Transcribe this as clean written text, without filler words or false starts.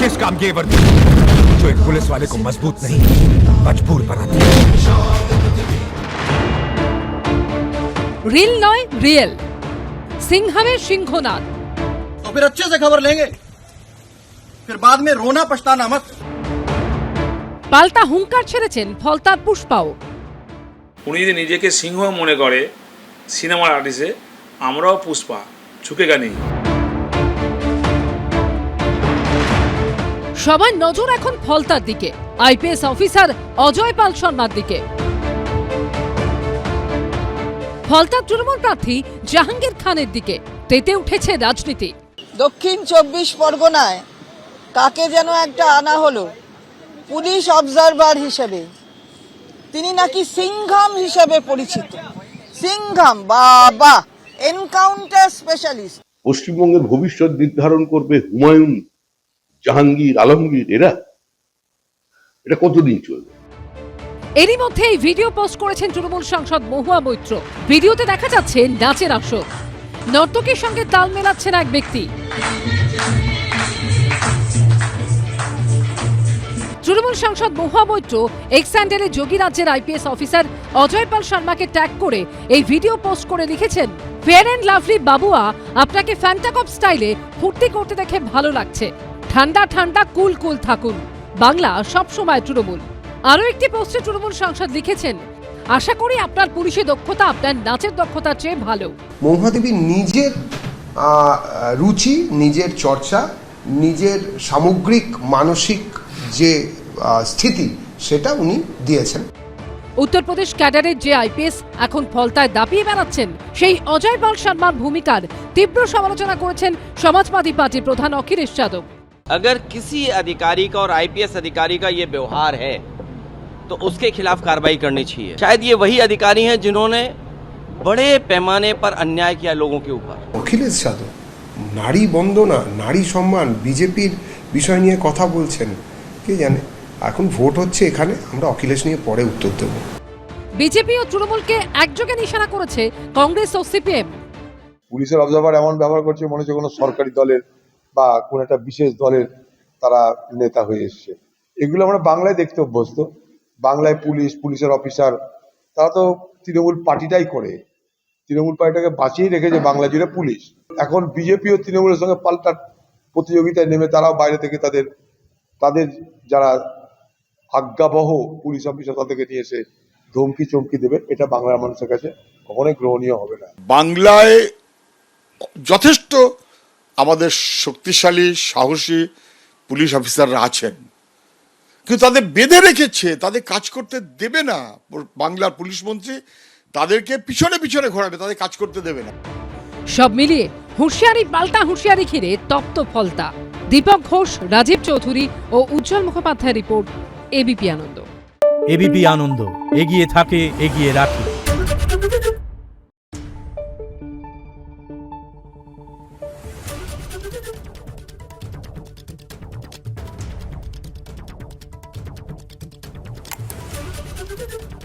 किस काम की ये वर्दी जो एक पुलिस वाले को मजबूत नहीं मजबूर बनाती है? রিল নয় রিয়েল, সিংহামের সিংহনাদ। तो फिर अच्छे से खबर लेंगे, फिर बाद में रोना पछताना मत। পাল্টা হুঙ্কার ছেড়েছেন ফলতার পুষ্পাও। উনি যদি নিজেকে সিংহ মনে করে সিনেমার আর্টিস্টে, আমরাও পুষ্পা, ঝুঁকেগা নেই। সবার নজর এখন ফলতার দিকে, আইপিএস অফিসার অজয় পাল শর্মার দিকে। ফলতার তৃণমূল প্রার্থী জাহাঙ্গীর খানের দিকে তেতে উঠেছে রাজনীতি। দক্ষিণ 24 পরগনায় কাকে যেন একটা আনা হলো পুলিশ অবজারভার হিসেবে। তিনি নাকি সিংঘাম হিসেবে পরিচিত। সিংঘাম বাবা, এনকাউন্টার স্পেশালিস্ট। পশ্চিমবঙ্গের ভবিষ্যৎ নির্ধারণ করবে হুমায়ুন, জাহাঙ্গীর, আলমগীর, এটা কতদিন চলবে? এরই মধ্যে এই ভিডিও পোস্ট করেছেন তৃণমূল সাংসদ মহুয়া মৈত্র। ভিডিওতে দেখা যাচ্ছে নাচের আসর, নর্তকীর সঙ্গে তাল মেলাচ্ছেন এক ব্যক্তি। তৃণমূল সাংসদ মহুয়া মৈত্র এক্স হ্যান্ডেলে যোগী রাজ্যের আইপিএস অফিসার অজয় পাল শর্মাকে ট্যাগ করে এই ভিডিও পোস্ট করে লিখেছেন, ফেয়ার অ্যান্ড লাভলি বাবুয়া, আপনাকে ফ্যান্টাকপ স্টাইলে ফুর্তি করতে দেখে ভালো লাগছে। ঠান্ডা ঠান্ডা কুল কুল থাকুন, বাংলা সবসময় তৃণমূল। আরও একটি পোস্টে তৃণমূল সাংসদ লিখেছেন, আশা করি আপনার পুলিশি দক্ষতা আপনার নাচের দক্ষতার চেয়ে ভালো। মহুয়া দেবীর নিজের রুচি, নিজের চর্চা, নিজের সামগ্রিক মানসিক যে স্থিতি সেটা উনি দিয়েছেন। উত্তরপ্রদেশ ক্যাডারের যে আইপিএস এখন ফলতায় দাপিয়ে বেড়াচ্ছেন, সেই অজয় পাল শর্মার ভূমিকার তীব্র সমালোচনা করেছেন সমাজবাদী পার্টির প্রধান অখিলেশ যাদব। अगर किसी अधिकारी का और आईपीएस अधिकारी का ये व्यवहार है तो उसके खिलाफ कार्रवाई करनी चाहिए। शायद ये वही अधिकारी हैं जिन्होंने बड़े पैमाने पर अन्याय किया लोगों के ऊपर। অখিলেশ যাদব নারী বন্দনা, নারী সম্মান, বিজেপির বিষয় নিয়ে কথা বলছেন, কে জানে। এখন ভোট হচ্ছে এখানে, আমরা অখিলেশ নিয়ে পরে উত্তর দেব। বিজেপি ও তৃণমূলকে একযোগে নিশানা করেছে কংগ্রেস ও সিপিএম। পুলিশের অবজারভার এমন ব্যবহার করছে মনে হচ্ছে কোনো সরকারি দলের বা কোন একটা বিশেষ দলের তারা নেতা হয়ে এসছে। এগুলো আমরা বাংলায় দেখতে অভ্যস্ত। বাংলায় পুলিশের অফিসার তারা তো তৃণমূল পার্টিটাই করে, তৃণমূল পার্টিটাকে বাঁচিয়ে রেখেছে বাংলা জুড়ে পুলিশ। এখন বিজেপি ও তৃণমূলের সঙ্গে পাল্টা প্রতিযোগিতায় নেমে তারাও বাইরে থেকে তাদের যারা আজ্ঞাবহ পুলিশ অফিসার তাদেরকে নিয়ে এসে ধমকি চমকি দেবে, এটা বাংলার মানুষের কাছে কখনোই গ্রহণীয় হবে না। বাংলায় যথেষ্ট আমাদের শক্তিশালী সাহসী পুলিশ অফিসাররা আছেন, কিন্তু তাদের বেঁধে রেখেছে, তাদের কাজ করতে দেবে না। বাংলার পুলিশ মন্ত্রী তাদেরকে পিছনে পিছনে ঘোরাবে, তাদের কাজ করতে দেবে না। সব মিলিয়ে হুঁশিয়ারি পাল্টা হুঁশিয়ারি ঘিরে তপ্ত ফলতা। দীপক ঘোষ, রাজীব চৌধুরী ও উজ্জ্বল মুখোপাধ্যায় রিপোর্ট, এবিপি আনন্দ। এবিপি আনন্দ, এগিয়ে থাকে, এগিয়ে রাখে। Thank you.